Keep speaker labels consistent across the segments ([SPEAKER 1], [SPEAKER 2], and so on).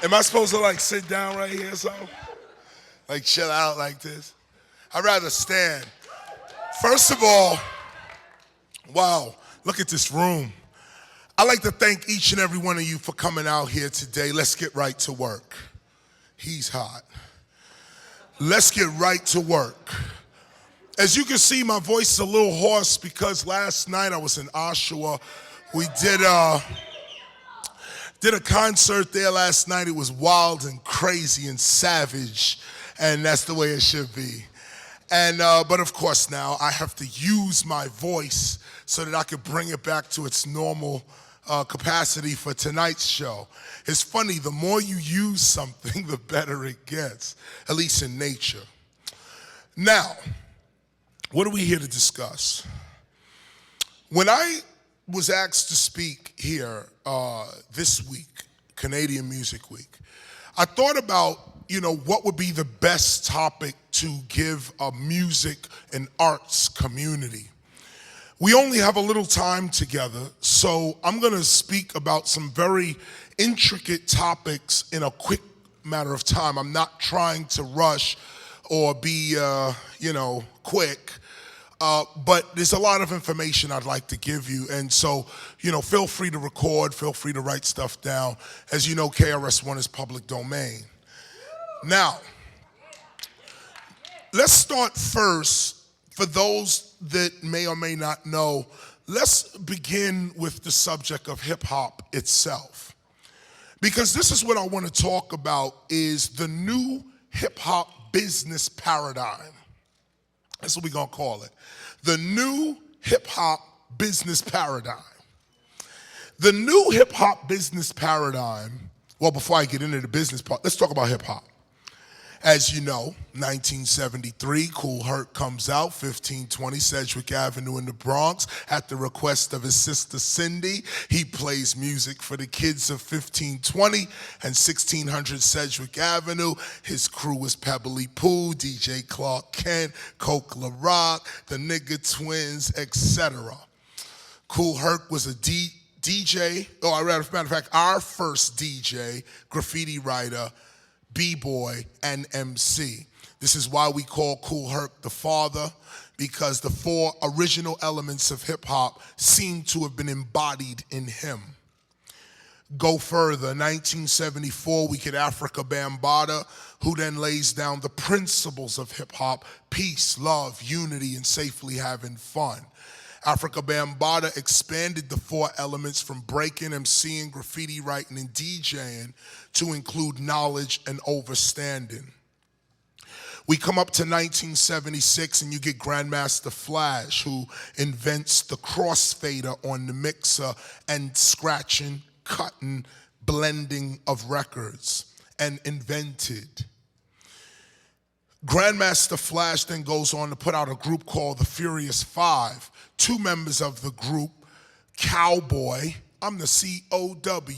[SPEAKER 1] Am I supposed to like sit down right here or something? Like chill out like this? I'd rather stand. First of all, wow, look at this room. I'd like to thank each and every one of you for coming out here today. Let's get right to work. He's hot. Let's get right to work. As you can see, my voice is a little hoarse because last night I was in Oshawa. We did a concert there last night. It was wild and crazy and savage, and that's the way it should be. And but of course now I have to use my voice so that I could bring it back to its normal capacity for tonight's show. It's funny, the more you use something, the better it gets, at least in nature. Now, what are we here to discuss? When I was asked to speak here this week, Canadian Music Week, I thought about, what would be the best topic to give a music and arts community. We only have a little time together, so I'm gonna speak about some very intricate topics in a quick matter of time. I'm not trying to rush or be, quick. But there's a lot of information I'd like to give you. And so, feel free to record, feel free to write stuff down. As you know, KRS-One is public domain. Now, let's start first. For those that may or may not know, let's begin with the subject of hip hop itself. Because this is what I want to talk about is the new hip hop business paradigm. That's what we're gonna call it. The new hip hop business paradigm. The new hip hop business paradigm, well, before I get into the business part, let's talk about hip hop. As you know, 1973, Kool Herc comes out, 1520 Sedgwick Avenue in the Bronx. At the request of his sister Cindy, he plays music for the kids of 1520 and 1600 Sedgwick Avenue. His crew was Pebbly Pooh, DJ Clark Kent, Coke LaRock, the Nigga Twins, etc. Kool Herc was a DJ, matter of fact, our first DJ, graffiti writer, B-boy, and MC. This is why we call Kool Herc the father, because the four original elements of hip-hop seem to have been embodied in him. Go further, 1974, we get Africa Bambaataa, who then lays down the principles of hip-hop: peace, love, unity, and safely having fun. Africa Bambaataa expanded the four elements from breaking, MCing, graffiti writing, and DJing to include knowledge and overstanding. We come up to 1976 and you get Grandmaster Flash, who invents the crossfader on the mixer and scratching, cutting, blending of records, and invented. Grandmaster Flash then goes on to put out a group called the Furious Five. Two members of the group, Cowboy, I'm the COWBOY,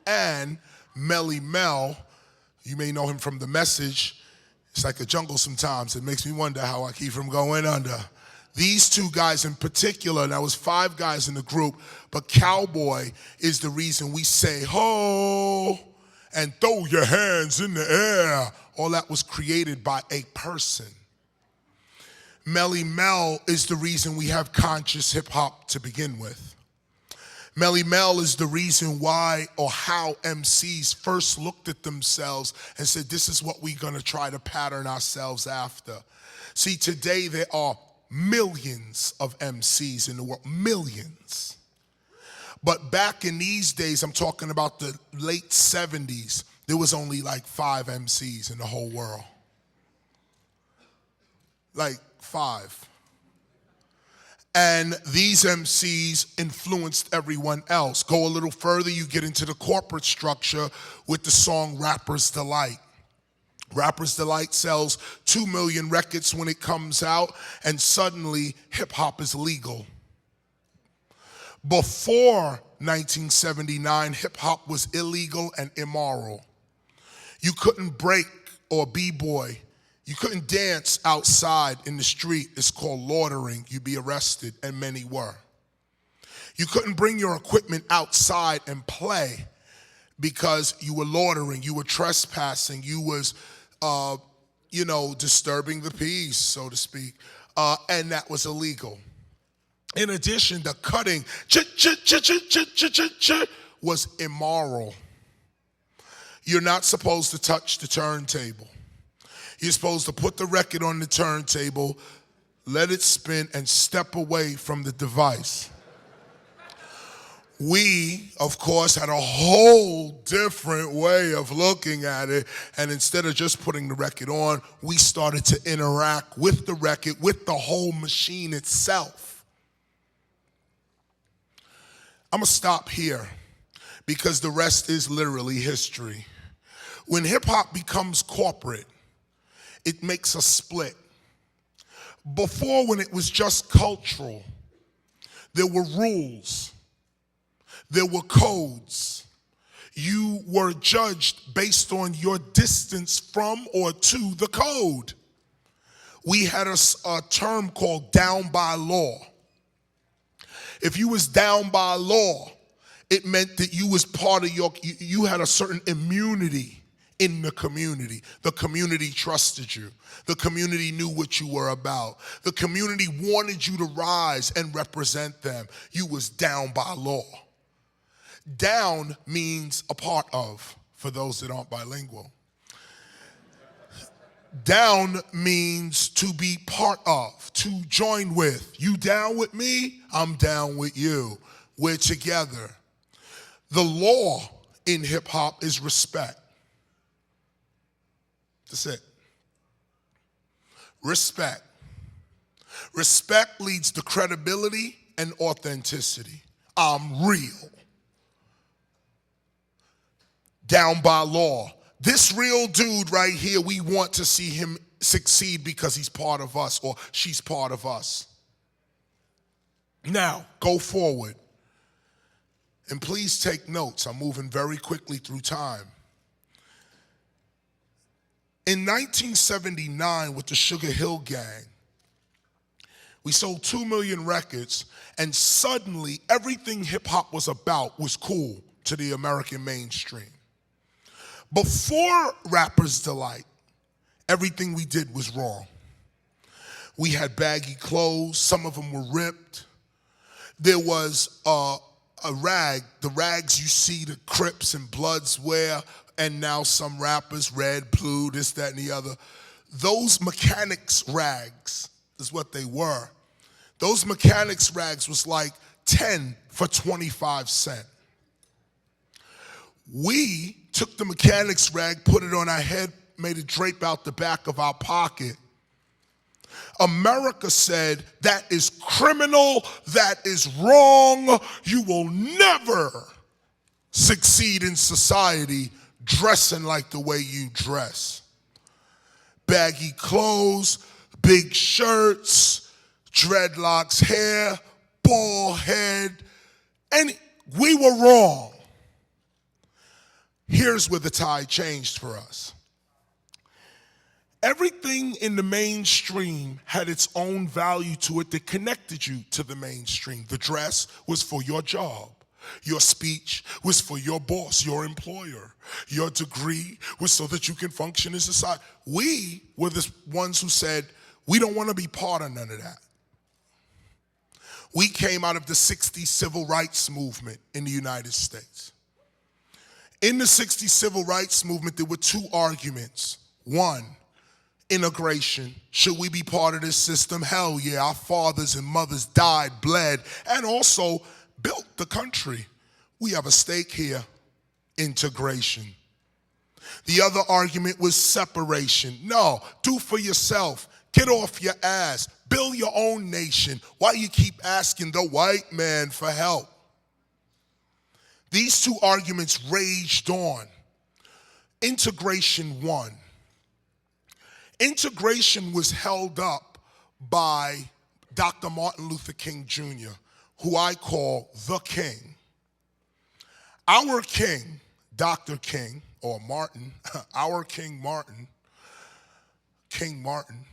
[SPEAKER 1] and Melly Mel, you may know him from The Message. It's like a jungle sometimes. It makes me wonder how I keep from going under. These two guys in particular, there was five guys in the group, but Cowboy is the reason we say ho and throw your hands in the air. All that was created by a person. Melly Mel is the reason we have conscious hip hop to begin with. Melly Mel is the reason why or how MCs first looked at themselves and said, this is what we're gonna try to pattern ourselves after. See, today there are millions of MCs in the world, millions. But back in these days, I'm talking about the late 70s, there was only like 5 MCs in the whole world. Like 5. And these MCs influenced everyone else. Go a little further, you get into the corporate structure with the song Rapper's Delight. Rapper's Delight sells 2 million records when it comes out, and suddenly hip hop is legal. Before 1979, hip hop was illegal and immoral. You couldn't break or b-boy. You couldn't dance outside in the street. It's called loitering. You'd be arrested, and many were. You couldn't bring your equipment outside and play because you were loitering, you were trespassing, you was, disturbing the peace, so to speak, and that was illegal. In addition, the cutting was immoral. You're not supposed to touch the turntable. You're supposed to put the record on the turntable, let it spin, and step away from the device. We, of course, had a whole different way of looking at it, and instead of just putting the record on, we started to interact with the record, with the whole machine itself. I'm gonna stop here because the rest is literally history. When hip-hop becomes corporate, it makes a split. Before, when it was just cultural, there were rules. There were codes. You were judged based on your distance from or to the code. We had a term called down by law. If you was down by law, it meant that you was part of you had a certain immunity in the community. The community trusted you. The community knew what you were about. The community wanted you to rise and represent them. You was down by law. Down means a part of, for those that aren't bilingual. Down means to be part of, to join with. You down with me? I'm down with you. We're together. The law in hip hop is respect. That's it. Respect. Respect leads to credibility and authenticity. I'm real. Down by law. This real dude right here, we want to see him succeed because he's part of us or she's part of us. Now, go forward. And please take notes. I'm moving very quickly through time. In 1979, with the Sugar Hill Gang, we sold 2 million records, and suddenly everything hip-hop was about was cool to the American mainstream. Before Rapper's Delight, everything we did was wrong. We had baggy clothes, some of them were ripped. There was a rag, the rags you see the Crips and Bloods wear, and now some rappers, red, blue, this, that, and the other. Those mechanics rags is what they were. Those mechanics rags was like 10 for 25 cents. We took the mechanics rag, put it on our head, made it drape out the back of our pocket. America said, that is criminal, that is wrong, you will never succeed in society dressing like the way you dress. Baggy clothes, big shirts, dreadlocks hair, bald head, and we were wrong. Here's where the tide changed for us. Everything in the mainstream had its own value to it that connected you to the mainstream. The dress was for your job. Your speech was for your boss, your employer. Your degree was so that you can function in society. We were the ones who said, we don't want to be part of none of that. We came out of the 60s civil rights movement in the United States. In the 60s civil rights movement, there were two arguments. One, integration. Should we be part of this system? Hell yeah, our fathers and mothers died, bled, and also built the country. We have a stake here. Integration. The other argument was separation. No, do for yourself. Get off your ass. Build your own nation. Why you keep asking the white man for help? These two arguments raged on. Integration won. Integration was held up by Dr. Martin Luther King Jr., who I call the King. Our King, Dr. King, or Martin, our King Martin, King Martin.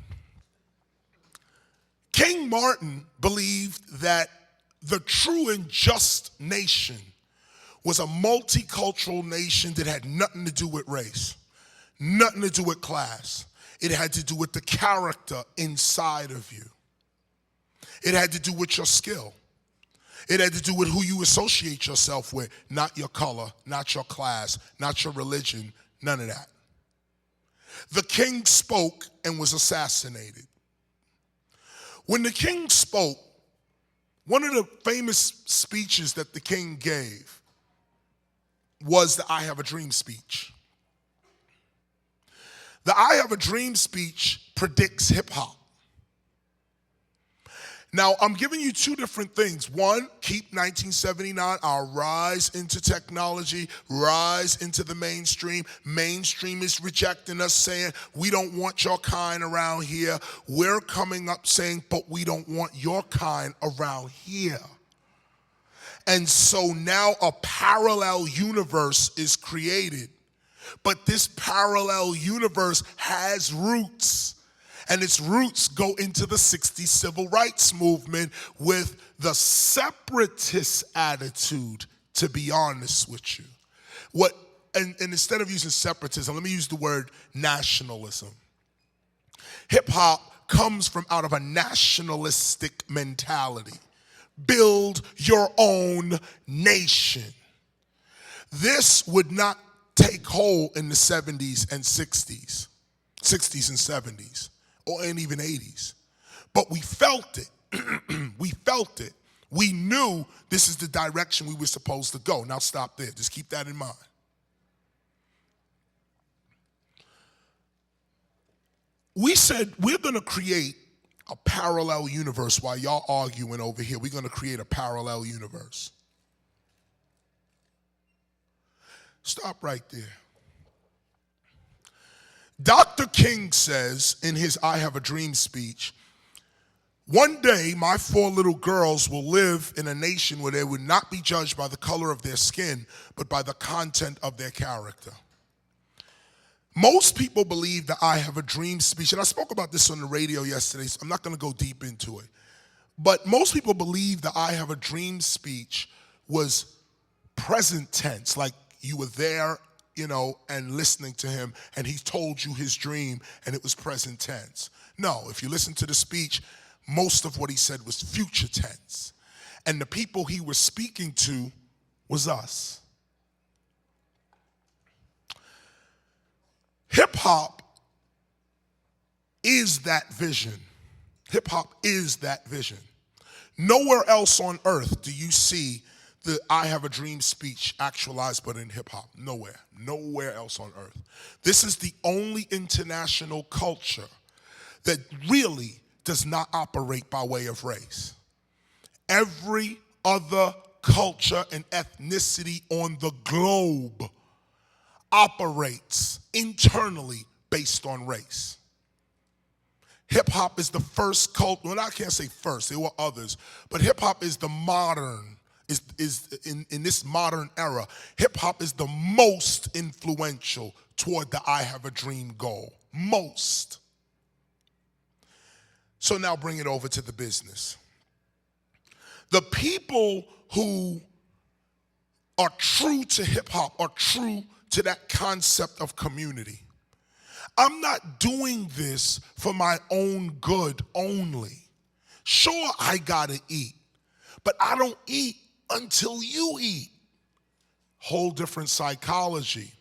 [SPEAKER 1] King Martin believed that the true and just nation was a multicultural nation that had nothing to do with race, nothing to do with class. It had to do with the character inside of you. It had to do with your skill. It had to do with who you associate yourself with, not your color, not your class, not your religion, none of that. The king spoke and was assassinated. When the king spoke, one of the famous speeches that the king gave was the I Have a Dream speech. The I Have a Dream speech predicts hip hop. Now, I'm giving you two different things. One, keep 1979, our rise into technology, rise into the mainstream. Mainstream is rejecting us, saying, we don't want your kind around here. We're coming up saying, but we don't want your kind around here. And so now a parallel universe is created. But this parallel universe has roots. And its roots go into the 60s civil rights movement with the separatist attitude, to be honest with you. And instead of using separatism, let me use the word nationalism. Hip hop comes from out of a nationalistic mentality. Build your own nation. This would not take hold in the 70s and 60s and 70s. And even 80s. But we felt it. We felt it. We knew this is the direction we were supposed to go. Now stop there. Just keep that in mind. We said we're going to create a parallel universe while y'all arguing over here. We're going to create a parallel universe. Stop right there. Dr. King says in his I Have a Dream speech, one day my 4 little girls will live in a nation where they would not be judged by the color of their skin, but by the content of their character. Most people believe the I Have a Dream speech, and I spoke about this on the radio yesterday, so I'm not going to go deep into it. But most people believe the I Have a Dream speech was present tense, like you were there, and listening to him, and he told you his dream, and it was present tense. No, if you listen to the speech, most of what he said was future tense. And the people he was speaking to was us. Hip-hop is that vision. Hip-hop is that vision. Nowhere else on earth do you see the I Have a Dream speech actualized but in hip-hop. Nowhere else on earth. This is the only international culture that really does not operate by way of race. Every other culture and ethnicity on the globe operates internally based on race. Hip-hop is the first culture, well, I can't say first, there were others, but hip-hop is the modern, in this modern era, hip-hop is the most influential toward the I Have a Dream goal. Most. So now bring it over to the business. The people who are true to hip-hop are true to that concept of community. I'm not doing this for my own good only. Sure, I gotta eat, but I don't eat until you eat. Whole different psychology.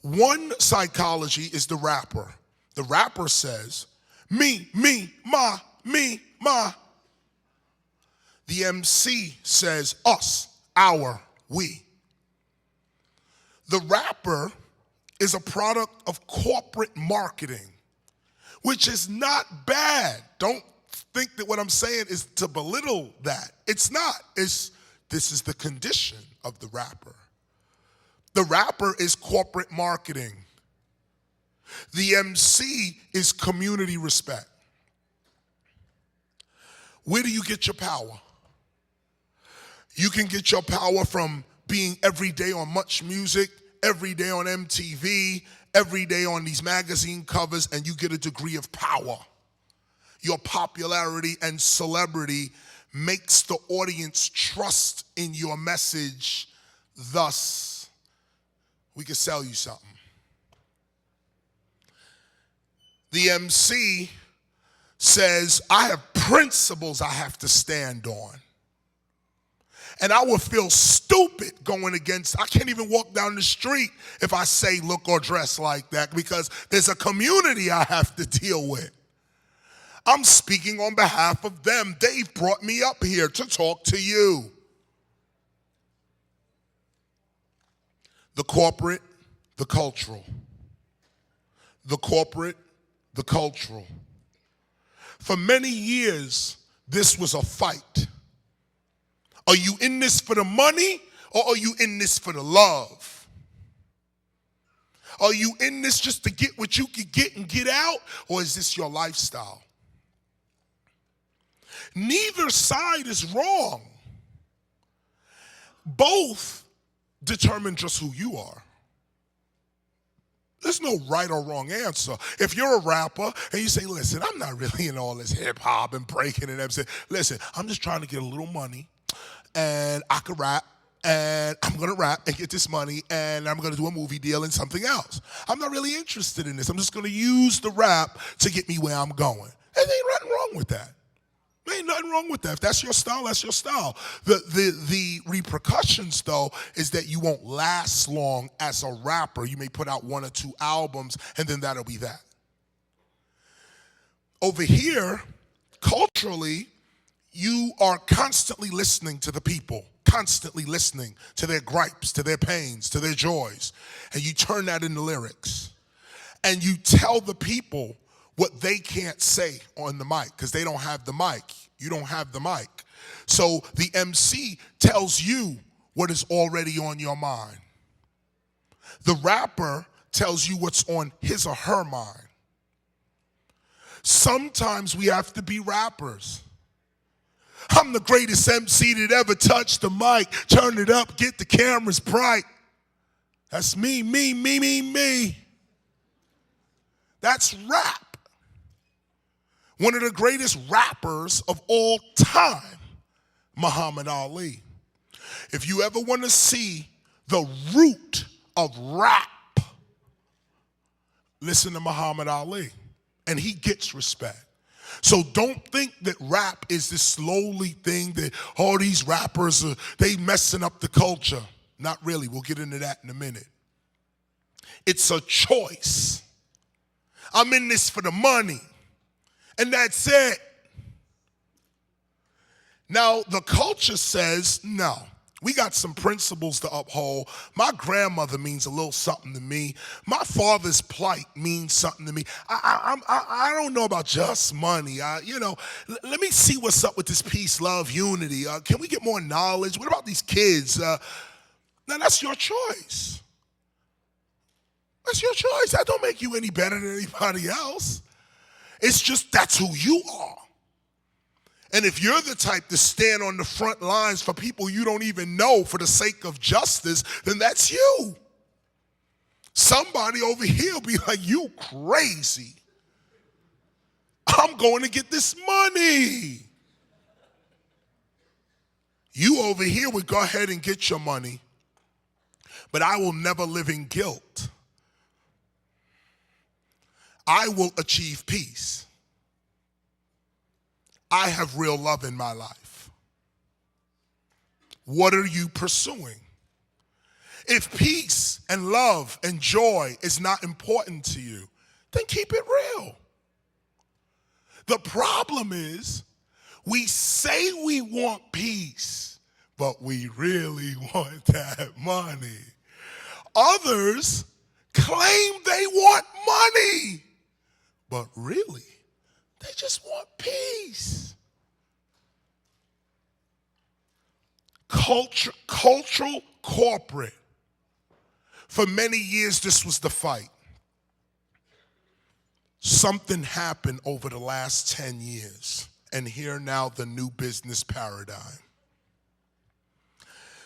[SPEAKER 1] One psychology is the rapper. The rapper says, me, ma, me, ma. The MC says, us, our, we. The rapper is a product of corporate marketing, which is not bad. Don't think that what I'm saying is to belittle that. It's not. This is the condition of the rapper. The rapper is corporate marketing. The MC is community respect. Where do you get your power? You can get your power from being every day on Much Music, every day on MTV, every day on these magazine covers, and you get a degree of power. Your popularity and celebrity makes the audience trust in your message Thus, we can sell you something. The MC says, I have principles I have to stand on. And I would feel stupid going against, I can't even walk down the street if I say, look or dress like that, because there's a community I have to deal with. I'm speaking on behalf of them. They've brought me up here to talk to you. The corporate, the cultural. The corporate, the cultural. For many years, this was a fight. Are you in this for the money, or are you in this for the love? Are you in this just to get what you can get and get out, or is this your lifestyle? Neither side is wrong. Both determine just who you are. There's no right or wrong answer. If you're a rapper and you say, listen, I'm not really in all this hip hop and breaking and everything. Listen, I'm just trying to get a little money and I can rap and I'm going to rap and get this money and I'm going to do a movie deal and something else. I'm not really interested in this. I'm just going to use the rap to get me where I'm going. And there ain't nothing wrong with that. There ain't nothing wrong with that. If that's your style, that's your style. The repercussions, though, is that you won't last long as a rapper. You may put out 1 or 2 albums, and then that'll be that. Over here, culturally, you are constantly listening to the people, constantly listening to their gripes, to their pains, to their joys, and you turn that into lyrics. And you tell the people what they can't say on the mic because they don't have the mic. You don't have the mic. So the MC tells you what is already on your mind. The rapper tells you what's on his or her mind. Sometimes we have to be rappers. I'm the greatest MC that ever touched the mic. Turn it up, get the cameras bright. That's me. That's rap. One of the greatest rappers of all time, Muhammad Ali. If you ever want to see the root of rap, listen to Muhammad Ali, and he gets respect. So don't think that rap is this slowly thing that all these rappers, they messing up the culture. Not really. We'll get into that in a minute. It's a choice. I'm in this for the money. And that's it. Now, the culture says, no, we got some principles to uphold. My grandmother means a little something to me. My father's plight means something to me. I don't know about just money. Let me see what's up with this peace, love, unity. Can we get more knowledge? What about these kids? Now, that's your choice. That's your choice. That don't make you any better than anybody else. It's just that's who you are. And if you're the type to stand on the front lines for people you don't even know for the sake of justice, then that's you. Somebody over here will be like, you crazy. I'm going to get this money. You over here would go ahead and get your money, but I will never live in guilt. I will achieve peace. I have real love in my life. What are you pursuing? If peace and love and joy is not important to you, then keep it real. The problem is we say we want peace, but we really want that money. Others claim they want money, but really, they just want peace. Cultural, corporate. For many years, this was the fight. Something happened over the last 10 years, and here now the new business paradigm.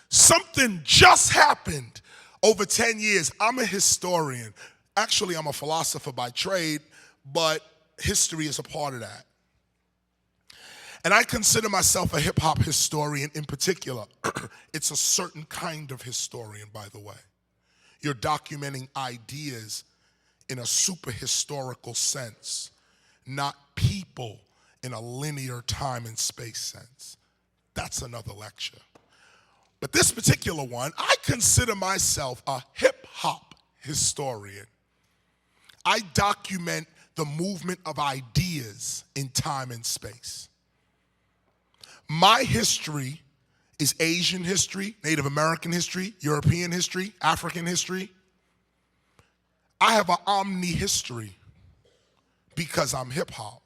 [SPEAKER 1] Something just happened over 10 years. I'm a historian. Actually, I'm a philosopher by trade, but history is a part of that. And I consider myself a hip-hop historian in particular. It's a certain kind of historian, by the way. You're documenting ideas in a super historical sense, not people in a linear time and space sense. That's another lecture. But this particular one, I consider myself a hip-hop historian. I document the movement of ideas in time and space. My history is Asian history, Native American history, European history, African history. I have an omni-history because I'm hip-hop.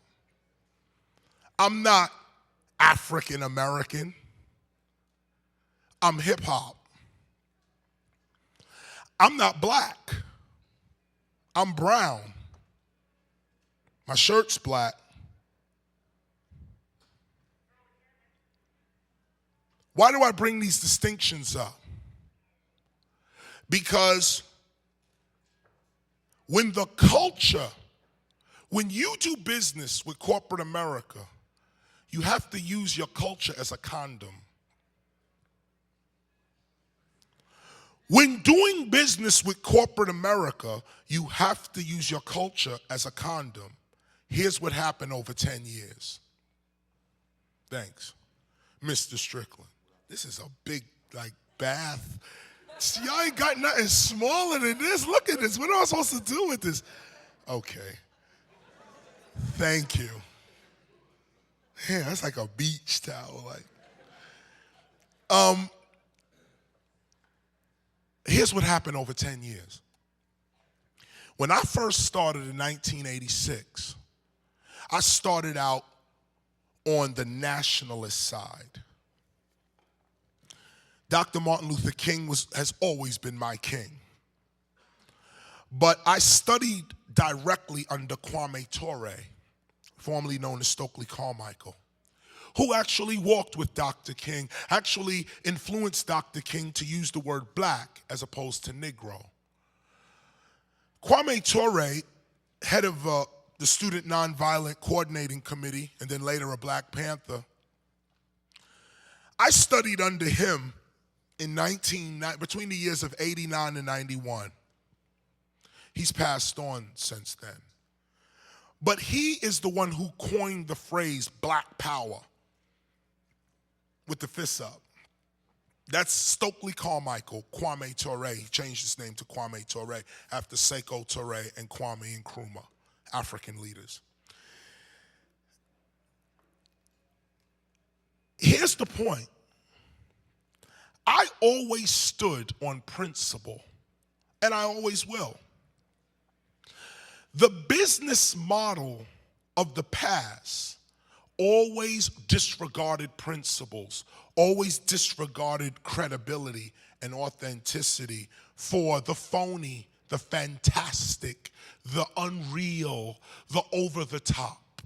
[SPEAKER 1] I'm not African American. I'm hip-hop. I'm not black. I'm brown. My shirt's black. Why do I bring these distinctions up? Because when you do business with corporate America, you have to use your culture as a condom. When doing business with corporate America, you have to use your culture as a condom. Here's what happened over 10 years. Thanks, Mr. Strickland. This is a big, bath. Y'all ain't got nothing smaller than this. Look at this. What am I supposed to do with this? Okay. Thank you. Yeah, that's like a beach towel. Here's what happened over 10 years. When I first started in 1986, I started out on the nationalist side. Dr. Martin Luther King has always been my king. But I studied directly under Kwame Ture, formerly known as Stokely Carmichael, who actually walked with Dr. King, actually influenced Dr. King to use the word black as opposed to Negro. Kwame Ture, head of the Student Nonviolent Coordinating Committee, and then later a Black Panther, I studied under him between the years of 89 and 91. He's passed on since then. But he is the one who coined the phrase black power with the fists up. That's Stokely Carmichael, Kwame Ture. He changed his name to Kwame Ture after Sekou Toure and Kwame Nkrumah, African leaders. Here's the point. I always stood on principle, and I always will. The business model of the past always disregarded principles, always disregarded credibility and authenticity for the phony, the fantastic, the unreal, the over-the-top.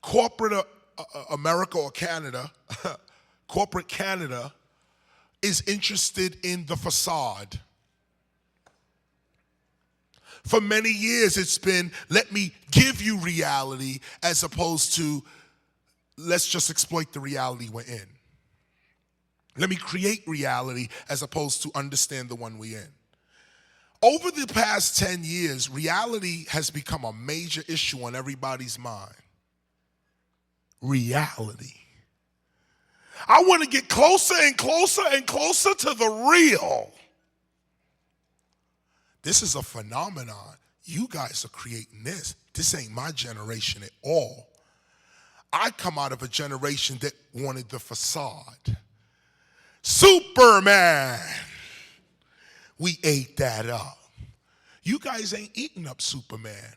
[SPEAKER 1] Corporate America or Canada, corporate Canada, is interested in the facade. For many years it's been, let me give you reality as opposed to, let's just exploit the reality we're in. Let me create reality as opposed to understand the one we're in. Over the past 10 years, reality has become a major issue on everybody's mind. Reality. I want to get closer and closer and closer to the real. This is a phenomenon. You guys are creating this. This ain't my generation at all. I come out of a generation that wanted the facade. Superman. We ate that up. You guys ain't eating up Superman.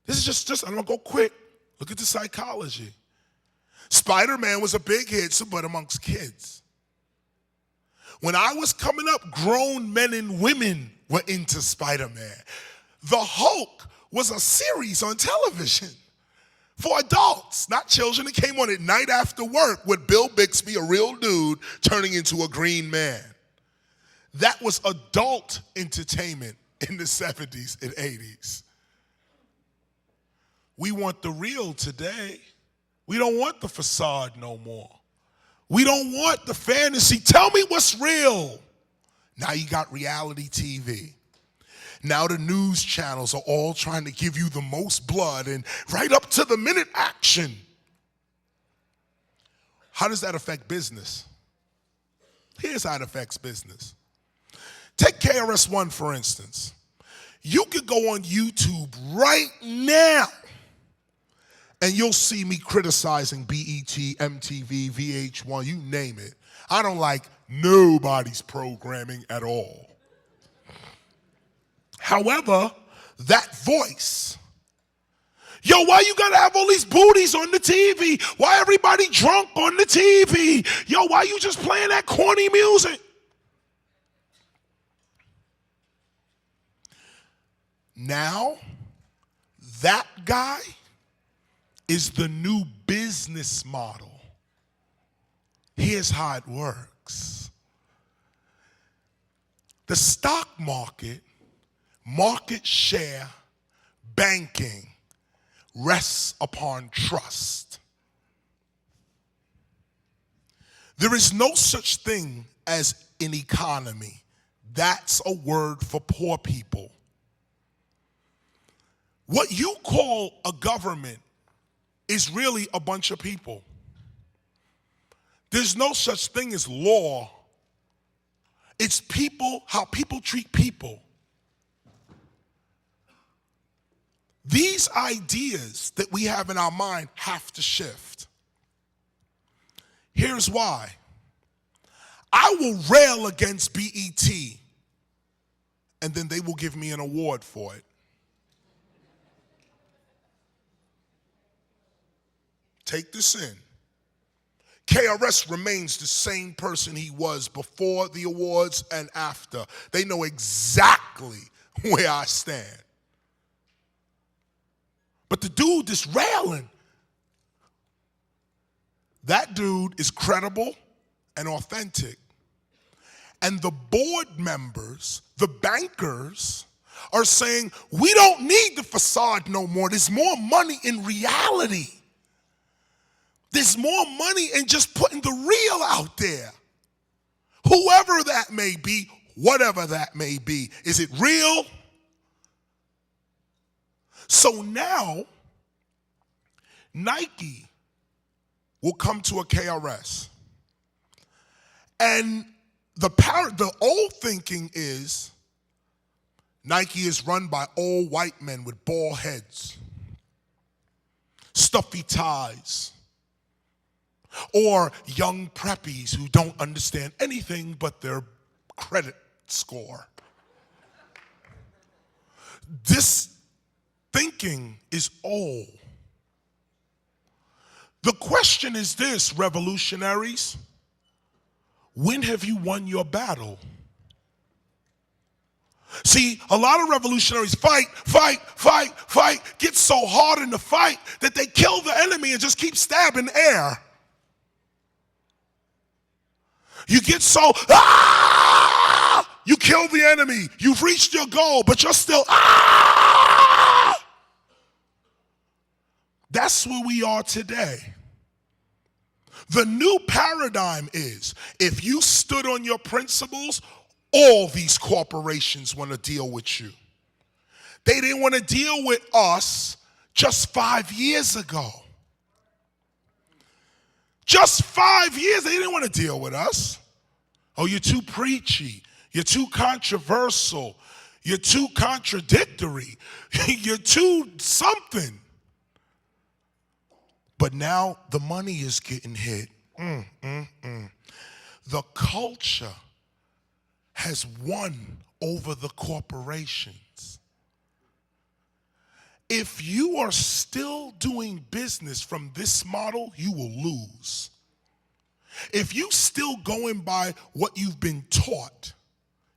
[SPEAKER 1] This is just I'm going to go quick. Look at the psychology. Spider-Man was a big hit, but amongst kids. When I was coming up, grown men and women were into Spider-Man. The Hulk was a series on television for adults, not children. It came on at night after work with Bill Bixby, a real dude, turning into a green man. That was adult entertainment in the 70s and 80s. We want the real today. We don't want the facade no more. We don't want the fantasy. Tell me what's real. Now you got reality TV. Now the news channels are all trying to give you the most blood and right up to the minute action. How does that affect business? Here's how it affects business. Take KRS-One, for instance. You could go on YouTube right now and you'll see me criticizing BET, MTV, VH1, you name it. I don't like nobody's programming at all. However, that voice, yo, why you gotta have all these booties on the TV? Why everybody drunk on the TV? Yo, why you just playing that corny music? Now, that guy is the new business model. Here's how it works. The stock market, market share, banking rests upon trust. There is no such thing as an economy. That's a word for poor people. What you call a government is really a bunch of people. There's no such thing as law. It's people, how people treat people. These ideas that we have in our mind have to shift. Here's why. I will rail against BET, and then they will give me an award for it. Take this in. KRS remains the same person he was before the awards and after. They know exactly where I stand. But the dude is railing. That dude is credible and authentic. And the board members, the bankers, are saying, we don't need the facade no more. There's more money in reality. There's more money in just putting the real out there. Whoever that may be, whatever that may be. Is it real? So now, Nike will come to a KRS. And the old thinking is Nike is run by old white men with bald heads, stuffy ties, or young preppies who don't understand anything but their credit score. This thinking is old. The question is this, revolutionaries: when have you won your battle? See, a lot of revolutionaries fight, get so hard in the fight that they kill the enemy and just keep stabbing air. You get so, you kill the enemy. You've reached your goal, but you're still, That's where we are today. The new paradigm is, if you stood on your principles, all these corporations want to deal with you. They didn't want to deal with us just 5 years ago. Just 5 years, they didn't want to deal with us. Oh, you're too preachy. You're too controversial. You're too contradictory. You're too something. But now the money is getting hit. The culture has won over the corporations. If you are still doing business from this model, you will lose. If you still going by what you've been taught,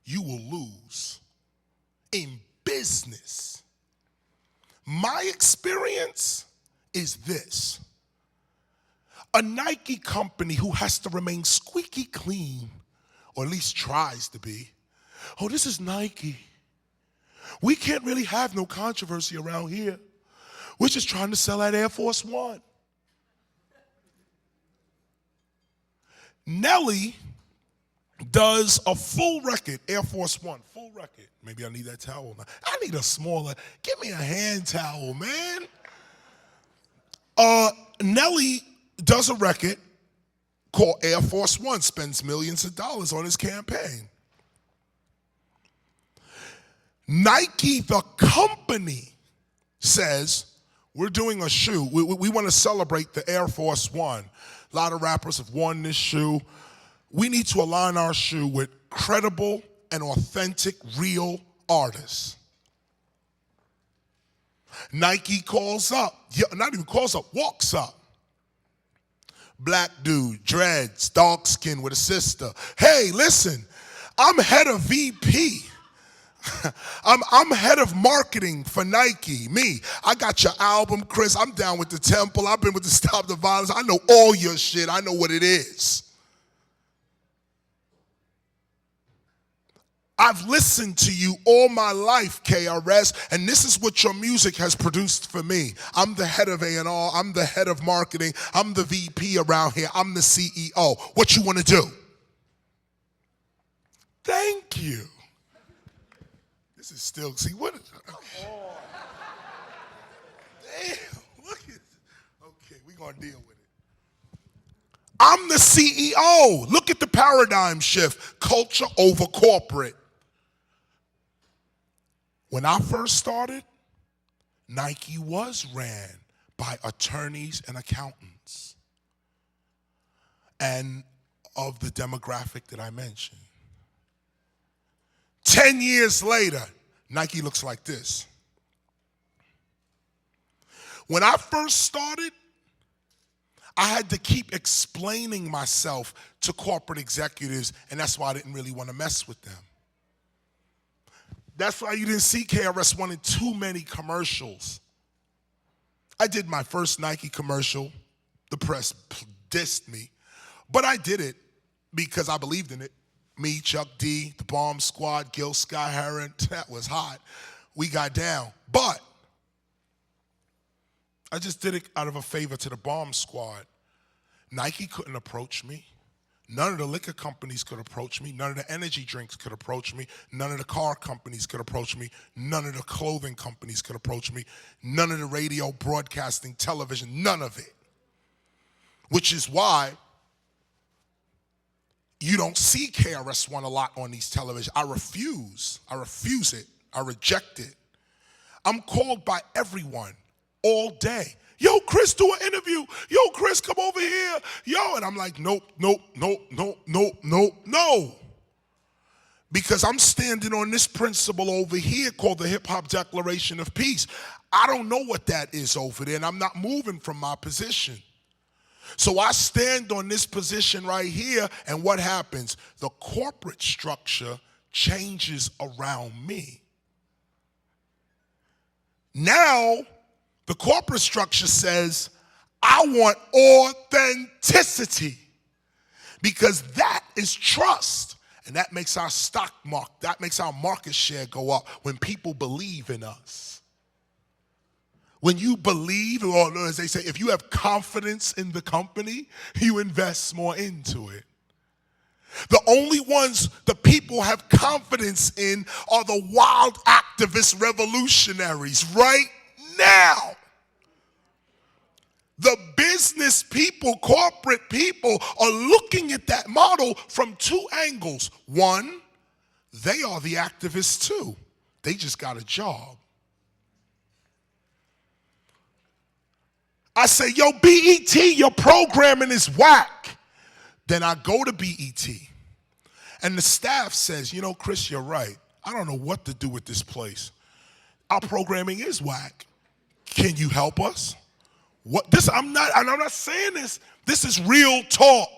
[SPEAKER 1] you will lose. In business, my experience is this. A Nike company who has to remain squeaky clean, or at least tries to be. Oh, this is Nike. We can't really have no controversy around here. We're just trying to sell that Air Force One. Nelly does a full record, Air Force One, full record. Maybe I need that towel now. I need a smaller, give me a hand towel, man. Nelly does a record called Air Force One, spends millions of dollars on his campaign. Nike, the company, says, we're doing a shoe. We want to celebrate the Air Force One. A lot of rappers have worn this shoe. We need to align our shoe with credible and authentic, real artists. Nike calls up, not even calls up, walks up. Black dude, dreads, dark skin with a sister. Hey, listen, I'm head of VP. I'm head of marketing for Nike. Me, I got your album, Chris. I'm down with the Temple. I've been with the Stop the Violence. I know all your shit. I know what it is. I've listened to you all my life, KRS, and this is what your music has produced for me. I'm the head of A&R. I'm the head of marketing. I'm the VP around here. I'm the CEO. What you want to do? Thank you. This is still, see what? Okay. Damn, look at, okay, we're going to deal with it. I'm the CEO. Look at the paradigm shift. Culture over corporate. When I first started, Nike was ran by attorneys and accountants and of the demographic that I mentioned. 10 years later, Nike looks like this. When I first started, I had to keep explaining myself to corporate executives, and that's why I didn't really want to mess with them. That's why you didn't see KRS-One in too many commercials. I did my first Nike commercial. The press dissed me, but I did it because I believed in it. Me, Chuck D, the Bomb Squad, Gil Scott Heron, that was hot. We got down, but I just did it out of a favor to the Bomb Squad. Nike couldn't approach me. None of the liquor companies could approach me. None of the energy drinks could approach me. None of the car companies could approach me. None of the clothing companies could approach me. None of the radio, broadcasting, television, none of it. Which is why you don't see KRS-One a lot on these television. I refuse it. I reject it. I'm called by everyone all day. Yo, Chris, do an interview. Yo, Chris, come over here. Yo, and I'm like, nope. Because I'm standing on this principle over here called the Hip Hop Declaration of Peace. I don't know what that is over there, and I'm not moving from my position. So I stand on this position right here, and what happens? The corporate structure changes around me. Now, the corporate structure says, I want authenticity, because that is trust. And that makes our stock market, that makes our market share go up when people believe in us. When you believe, or as they say, if you have confidence in the company, you invest more into it. The only ones the people have confidence in are the wild activist revolutionaries right now. The business people, corporate people are looking at that model from two angles. One, they are the activists too. They just got a job. I say, yo, BET, your programming is whack. Then I go to BET, and the staff says, you know, Chris, you're right. I don't know what to do with this place. Our programming is whack. Can you help us? What this? I'm not saying this. This is real talk.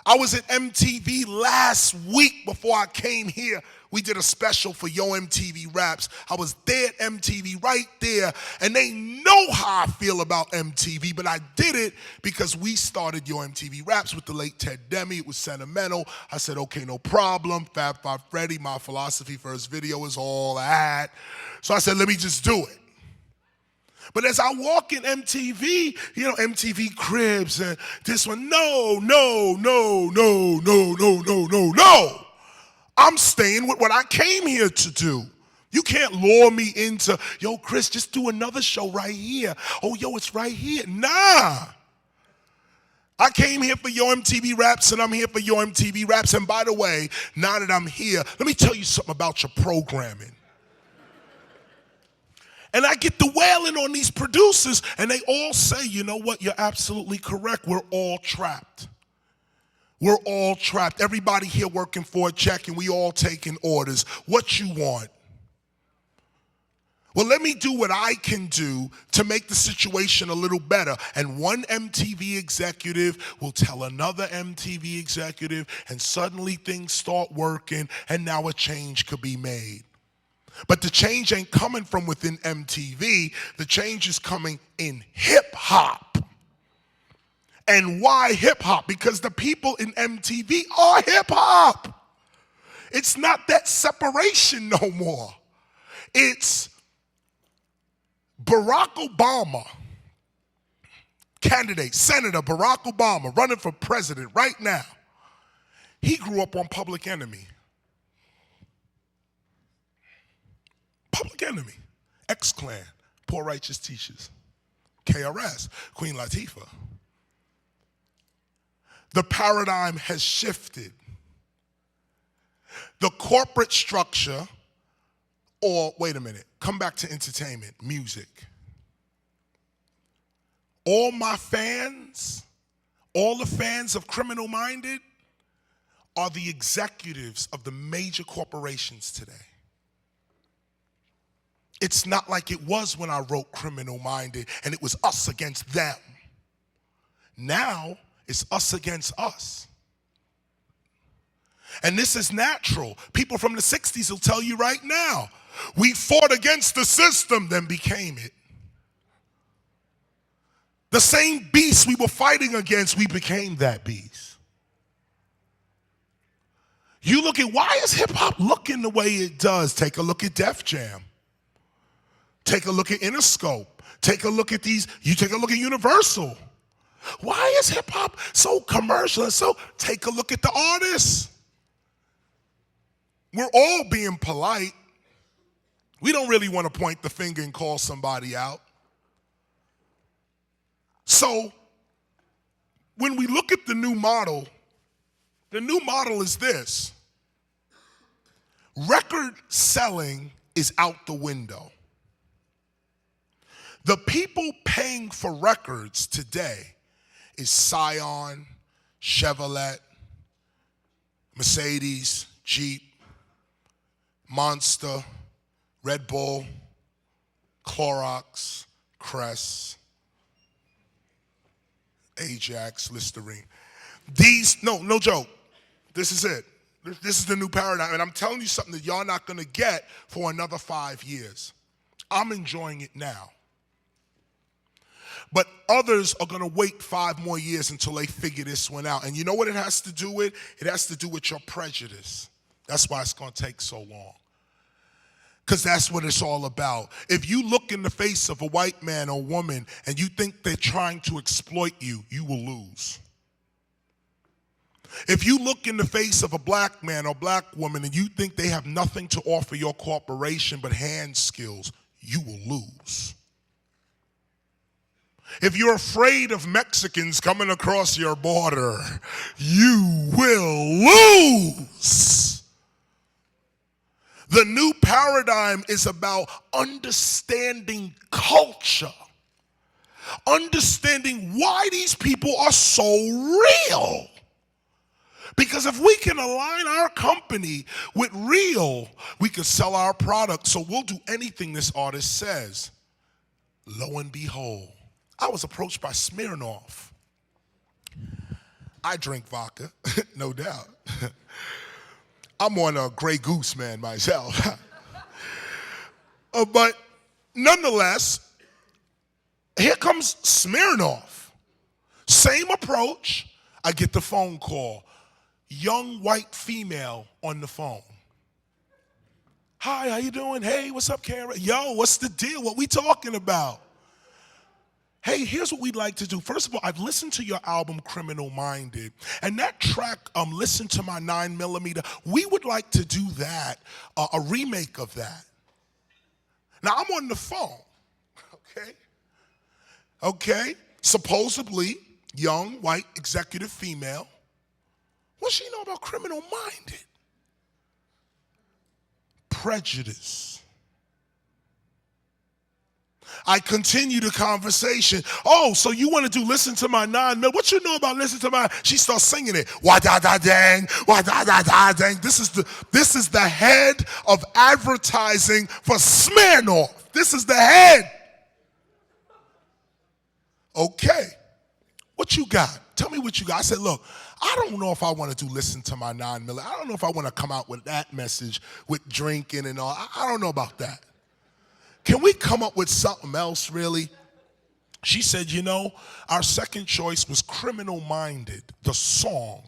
[SPEAKER 1] I was at MTV last week before I came here. We did a special for Yo MTV Raps. I was there at MTV right there, and they know how I feel about MTV, but I did it because we started Yo MTV Raps with the late Ted Demi. It was sentimental. I said, okay, no problem. Fab Five Freddy, my philosophy first video is all I had. So I said, let me just do it. But as I walk in MTV, MTV Cribs and this one, no, no, no, no, no, no, no, no, no. I'm staying with what I came here to do. You can't lure me into, yo, Chris, just do another show right here. Oh, yo, it's right here. Nah. I came here for your MTV Raps, and I'm here for your MTV Raps. And by the way, now that I'm here, let me tell you something about your programming. And I get the wailing on these producers, and they all say, you know what, you're absolutely correct. We're all trapped. We're all trapped. Everybody here working for a check, and we all taking orders. What you want? Well, let me do what I can do to make the situation a little better. And one MTV executive will tell another MTV executive, and suddenly things start working, and now a change could be made. But the change ain't coming from within MTV. The change is coming in hip-hop. And why hip-hop? Because the people in MTV are hip-hop. It's not that separation no more. It's Barack Obama, candidate, Senator Barack Obama, running for president right now. He grew up on Public Enemy. Public Enemy, X-Clan, Poor Righteous Teachers, KRS, Queen Latifah. The paradigm has shifted. The corporate structure, or wait a minute, come back to entertainment, music. All my fans, all the fans of Criminal Minded are the executives of the major corporations today. It's not like it was when I wrote Criminal Minded and it was us against them. Now it's us against us. And this is natural. People from the 60s will tell you right now, we fought against the system, then became it. The same beast we were fighting against, we became that beast. You look at, why is hip hop looking the way it does? Take a look at Def Jam. Take a look at Interscope. Take a look at these, you take a look at Universal. Why is hip hop so commercial and so, take a look at the artists. We're all being polite. We don't really want to point the finger and call somebody out. So when we look at the new model is this. Record selling is out the window. The people paying for records today is Scion, Chevrolet, Mercedes, Jeep, Monster, Red Bull, Clorox, Crest, Ajax, Listerine. These, no joke, this is it. This is the new paradigm, and I'm telling you something that y'all not gonna get for another 5 years. I'm enjoying it now. But others are gonna wait 5 more years until they figure this one out. And you know what it has to do with? It has to do with your prejudice. That's why it's gonna take so long. Because that's what it's all about. If you look in the face of a white man or woman and you think they're trying to exploit you, you will lose. If you look in the face of a black man or black woman and you think they have nothing to offer your corporation but hand skills, you will lose. If you're afraid of Mexicans coming across your border, you will lose. The new paradigm is about understanding culture, understanding why these people are so real. Because if we can align our company with real, we can sell our product. So we'll do anything this artist says. Lo and behold, I was approached by Smirnoff. I drink vodka, no doubt. I'm more a Grey Goose man myself. But nonetheless, here comes Smirnoff. Same approach. I get the phone call. Young white female on the phone. Hi, how you doing? Hey, what's up, Karen? Yo, what's the deal? What we talking about? hey, here's what we'd like to do. First of all, I've listened to your album, Criminal Minded, and that track, Listen to My 9mm, we would like to do that, a remake of that. Now, I'm on the phone, okay? Supposedly, young, white, executive female. What's she know about Criminal Minded? Prejudice. I continue the conversation. Oh, so you want to do Listen to My 9mm? What you know about Listen to My? She starts singing it. Wah da da dang, wah da da da dang. This is the head of advertising for Smirnoff. This is the head. Okay, what you got? Tell me what you got. I said, look, I don't know if I want to do Listen to My 9mm. I don't know if I want to come out with that message with drinking and all. I don't know about that. Can we come up with something else, really? She said, you know, our second choice was Criminal Minded, the song,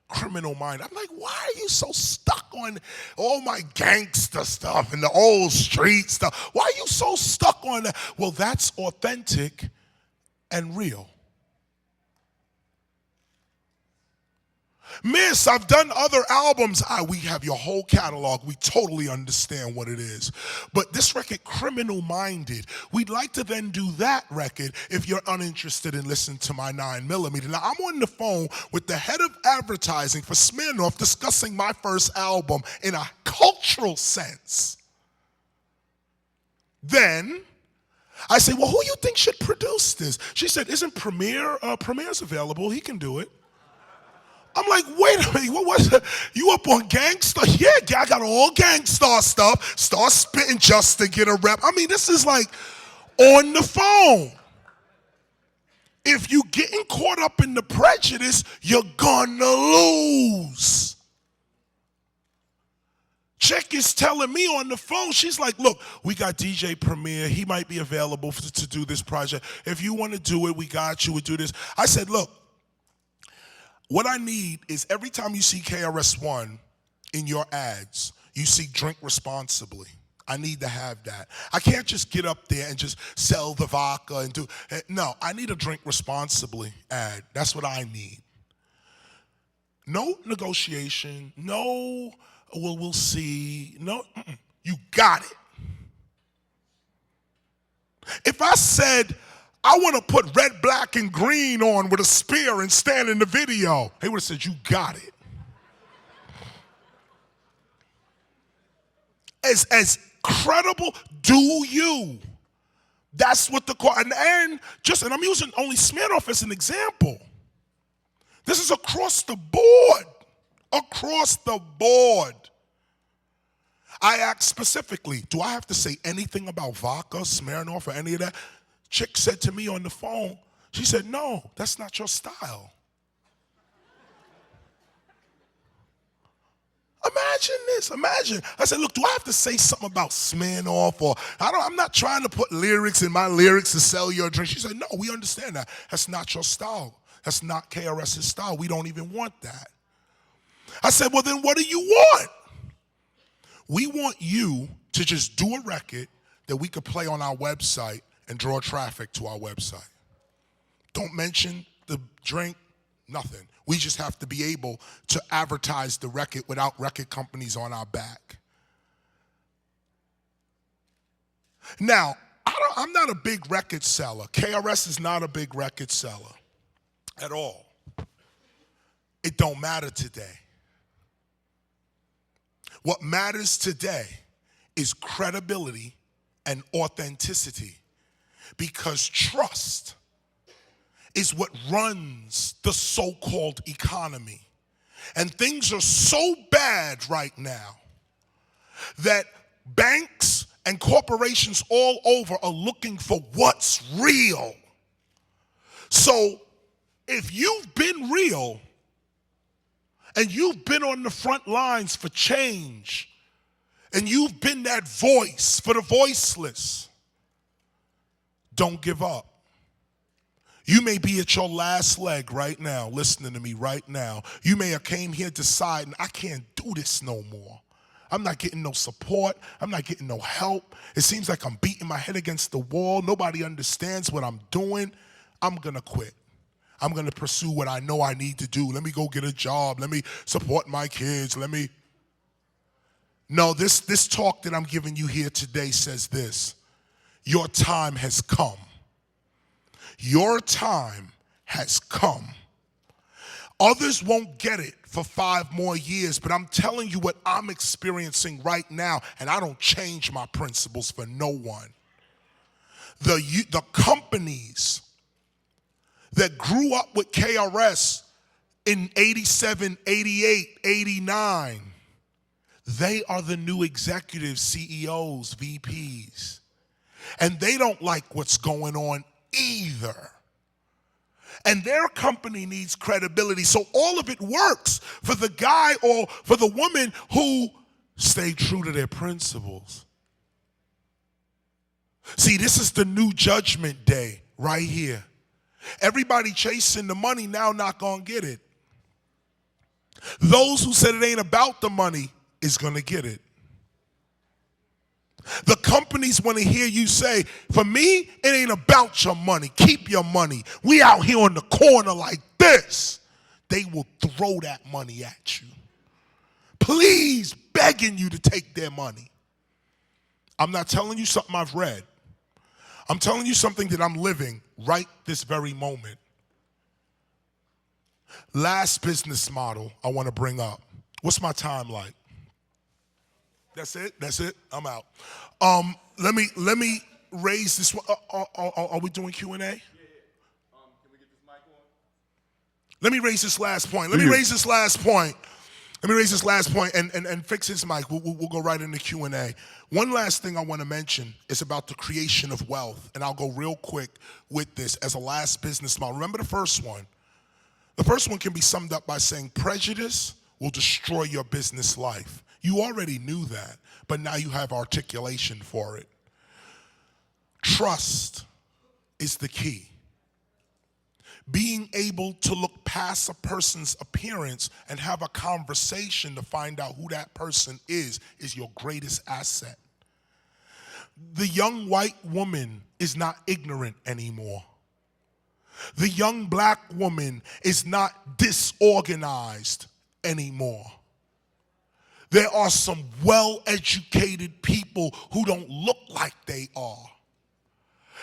[SPEAKER 1] Criminal Minded. I'm like, why are you so stuck on all my gangster stuff and the old street stuff? Why are you so stuck on that? Well, that's authentic and real. Miss, I've done other albums. We have your whole catalog. We totally understand what it is. But this record, Criminal Minded, we'd like to then do that record if you're uninterested in listening to My 9mm. Now, I'm on the phone with the head of advertising for Smirnoff discussing my first album in a cultural sense. Then I say, well, who you think should produce this? She said, isn't Premier? Premier's available. He can do it. I'm like, wait a minute, what was it? You up on gangsta? Yeah, I got all gangsta stuff. Start spitting just to get a rep. I mean, this is like on the phone. If you getting caught up in the prejudice, you're gonna lose. Chick is telling me on the phone, she's like, look, we got DJ Premier. He might be available to do this project. If you want to do it, we got you. We do this. I said, look, what I need is every time you see KRS-One in your ads, you see drink responsibly. I need to have that. I can't just get up there and just sell the vodka and do, no, I need a drink responsibly ad. That's what I need. No negotiation, no, well, we'll see, no, you got it. If I said, I want to put red, black, and green on with a spear and stand in the video, they would have said, you got it. As credible, do you. That's what the core, and I'm using only Smirnoff as an example. This is across the board. Across the board. I asked specifically, do I have to say anything about vodka, Smirnoff, or any of that? Chick said to me on the phone, she said, no, that's not your style. Imagine this, imagine. I said, look, do I have to say something about Smirnoff or, I'm not trying to put lyrics in my lyrics to sell your drink. She said, no, we understand that. That's not your style. That's not KRS's style. We don't even want that. I said, well, then what do you want? We want you to just do a record that we could play on our website and draw traffic to our website. Don't mention the drink, nothing. We just have to be able to advertise the record without record companies on our back. Now, I'm not a big record seller. KRS is not a big record seller at all. It don't matter today. What matters today is credibility and authenticity. Because trust is what runs the so-called economy. And things are so bad right now that banks and corporations all over are looking for what's real. So if you've been real and you've been on the front lines for change and you've been that voice for the voiceless, don't give up. You may be at your last leg right now, listening to me right now. You may have came here deciding, I can't do this no more. I'm not getting no support. I'm not getting no help. It seems like I'm beating my head against the wall. Nobody understands what I'm doing. I'm going to quit. I'm going to pursue what I know I need to do. Let me go get a job. Let me support my kids. No, this talk that I'm giving you here today says this. Your time has come. Your time has come. Others won't get it for 5 more years, but I'm telling you what I'm experiencing right now, and I don't change my principles for no one. The companies that grew up with KRS in 87, 88, 89, they are the new executives, CEOs, VPs. And they don't like what's going on either. And their company needs credibility. So all of it works for the guy or for the woman who stay true to their principles. See, this is the new judgment day right here. Everybody chasing the money now not gonna get it. Those who said it ain't about the money is gonna get it. The companies want to hear you say, for me, it ain't about your money. Keep your money. We out here on the corner like this. They will throw that money at you. Please, begging you to take their money. I'm not telling you something I've read. I'm telling you something that I'm living right this very moment. Last business model I want to bring up. What's my time like? That's it. I'm out. Let me raise this one. Are we doing Q&A? Yeah. Can we get this mic on? Let me raise this last point. Let me raise this last point and fix his mic. We'll go right into Q&A. One last thing I want to mention is about the creation of wealth, and I'll go real quick with this as a last business model. Remember the first one. The first one can be summed up by saying prejudice will destroy your business life. You already knew that, but now you have articulation for it. Trust is the key. Being able to look past a person's appearance and have a conversation to find out who that person is your greatest asset. The young white woman is not ignorant anymore. The young black woman is not disorganized anymore. There are some well-educated people who don't look like they are.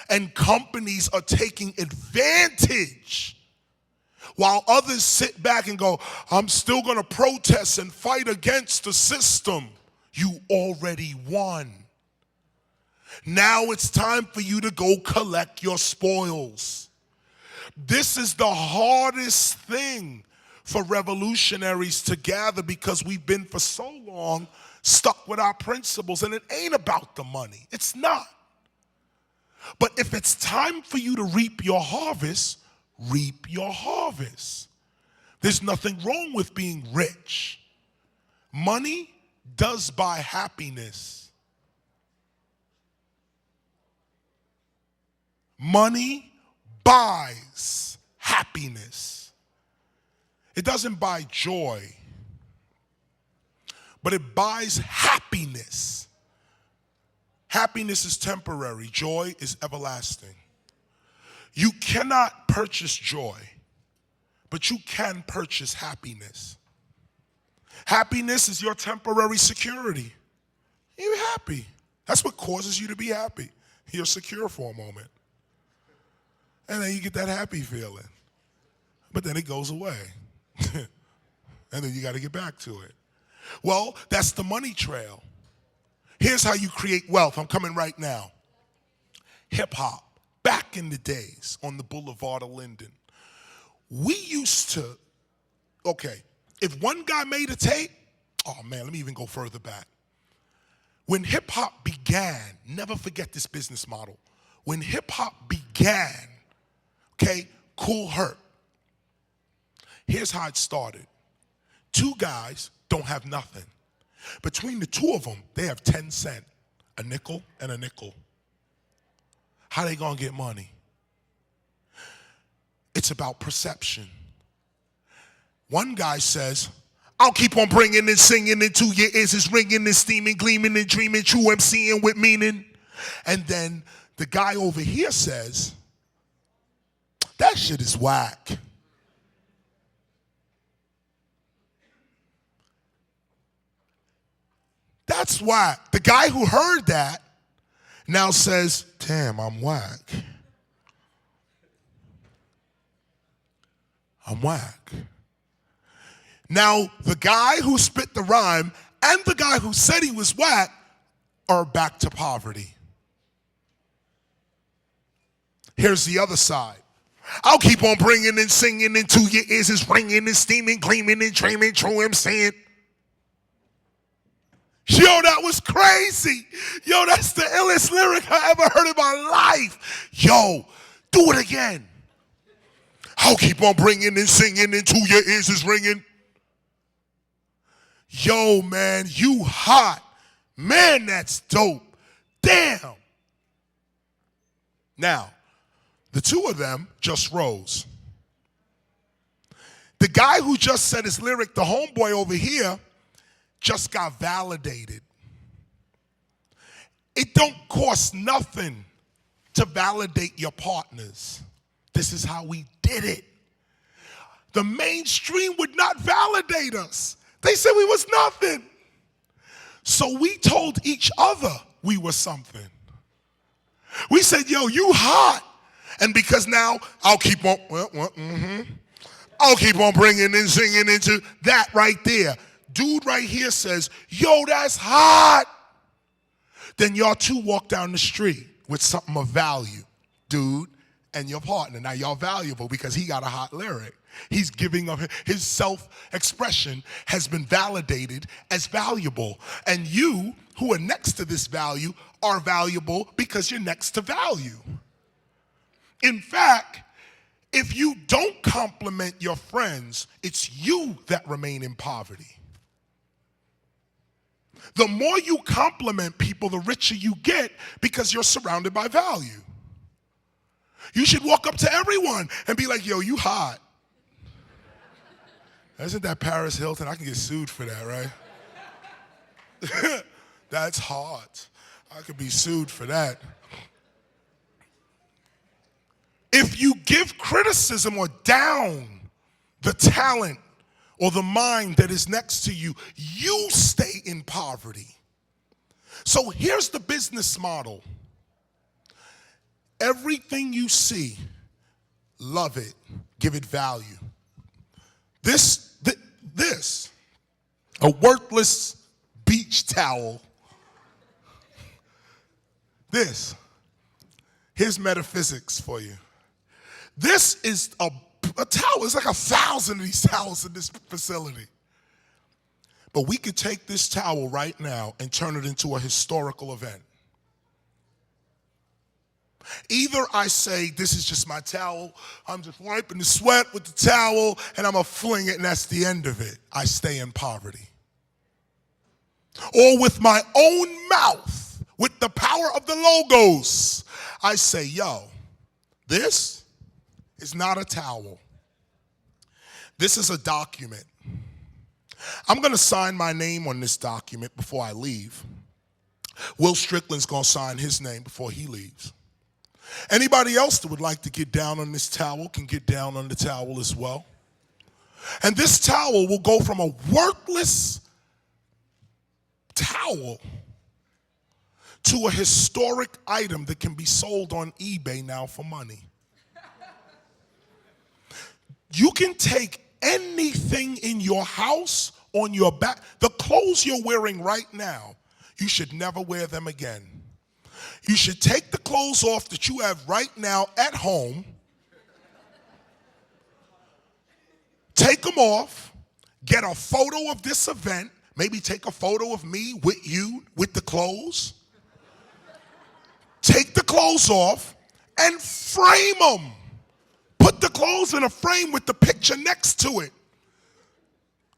[SPEAKER 1] And companies are taking advantage while others sit back and go, I'm still going to protest and fight against the system. You already won. Now it's time for you to go collect your spoils. This is the hardest thing for revolutionaries to gather because we've been for so long stuck with our principles, and it ain't about the money. It's not. But if it's time for you to reap your harvest, reap your harvest. There's nothing wrong with being rich. Money does buy happiness. Money buys happiness. It doesn't buy joy, but it buys happiness. Happiness is temporary. Joy is everlasting. You cannot purchase joy, but you can purchase happiness. Happiness is your temporary security. You're happy. That's what causes you to be happy. You're secure for a moment. And then you get that happy feeling. But then it goes away. And then you got to get back to it. Well, that's the money trail. Here's how you create wealth. I'm coming right now. Hip hop. Back in the days on the Boulevard of Linden, we used to, okay, if one guy made a tape, oh man, let me even go further back. When hip hop began, never forget this business model. When hip hop began, okay, Cool Herc. Here's how it started. 2 guys don't have nothing. Between the 2 of them, they have 10 cents, a nickel and a nickel. How they gonna get money? It's about perception. One guy says, I'll keep on bringing and singing into your ears is ringing and steaming, gleaming and dreaming, true MCing with meaning. And then the guy over here says, that shit is whack. That's whack. The guy who heard that now says, damn, I'm whack. I'm whack. Now, the guy who spit the rhyme and the guy who said he was whack are back to poverty. Here's the other side. I'll keep on bringing and singing into your ears is ringing and steaming, gleaming and dreaming, true I'm saying. Yo, that was crazy. Yo, that's the illest lyric I ever heard in my life. Yo, do it again. I'll keep on bringing and singing into your ears is ringing. Yo, man, you hot. Man, that's dope. Damn. Now, the two of them just rose. The guy who just said his lyric, the homeboy over here, just got validated. It don't cost nothing to validate your partners. This is how we did it. The mainstream would not validate us. They said we was nothing. So we told each other we were something. We said, yo, you hot. And because now I'll keep on, I'll keep on bringing and singing into that right there. Dude right here says, yo, that's hot. Then y'all two walk down the street with something of value, dude and your partner. Now y'all valuable because he got a hot lyric. He's giving up his self-expression has been validated as valuable. And you, who are next to this value, are valuable because you're next to value. In fact, if you don't compliment your friends, it's you that remain in poverty. The more you compliment people, the richer you get because you're surrounded by value. You should walk up to everyone and be like, yo, you hot. Isn't that Paris Hilton? I can get sued for that, right? That's hot. I could be sued for that. If you give criticism or down the talent or the mind that is next to you, you stay in poverty. So here's the business model. Everything you see, love it, give it value. This, a worthless beach towel. Here's metaphysics for you. This is a towel. It's like 1,000 of these towels in this facility. But we could take this towel right now and turn it into a historical event. Either I say, this is just my towel, I'm just wiping the sweat with the towel, and I'm going to fling it, and that's the end of it. I stay in poverty. Or with my own mouth, with the power of the logos, I say, yo, this is not a towel. This is a document. I'm going to sign my name on this document before I leave. Will Strickland's going to sign his name before he leaves. Anybody else that would like to get down on this towel can get down on the towel as well. And this towel will go from a worthless towel to a historic item that can be sold on eBay now for money. You can take anything in your house, on your back, the clothes you're wearing right now, you should never wear them again. You should take the clothes off that you have right now at home, take them off, get a photo of this event, maybe take a photo of me with you with the clothes, take the clothes off and frame them. Put the clothes in a frame with the picture next to it.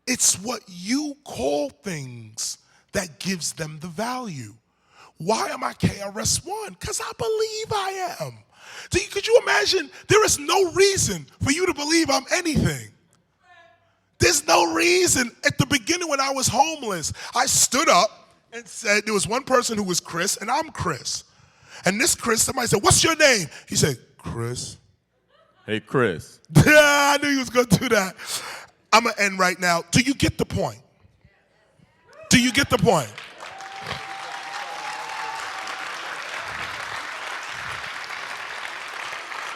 [SPEAKER 1] It's what you call things that gives them the value. Why am I KRS-One? Because I believe I am. Could you imagine? There is no reason for you to believe I'm anything. There's no reason. At the beginning when I was homeless, I stood up and said, there was one person who was Chris, and I'm Chris. And this Chris, somebody said, what's your name? He said, Chris.
[SPEAKER 2] Hey, Chris.
[SPEAKER 1] Yeah, I knew he was going to do that. I'm going to end right now. Do you get the point? Do you get the point?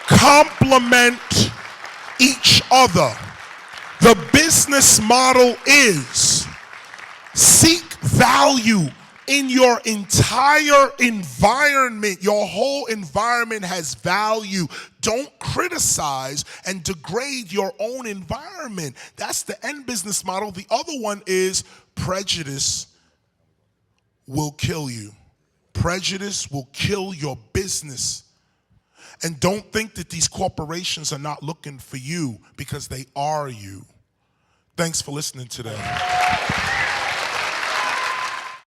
[SPEAKER 1] Complement each other. The business model is seek value in your entire environment. Your whole environment has value. Don't criticize and degrade your own environment. That's the end business model. The other one is prejudice will kill you. Prejudice will kill your business. And don't think that these corporations are not looking for you, because they are you. Thanks for listening today.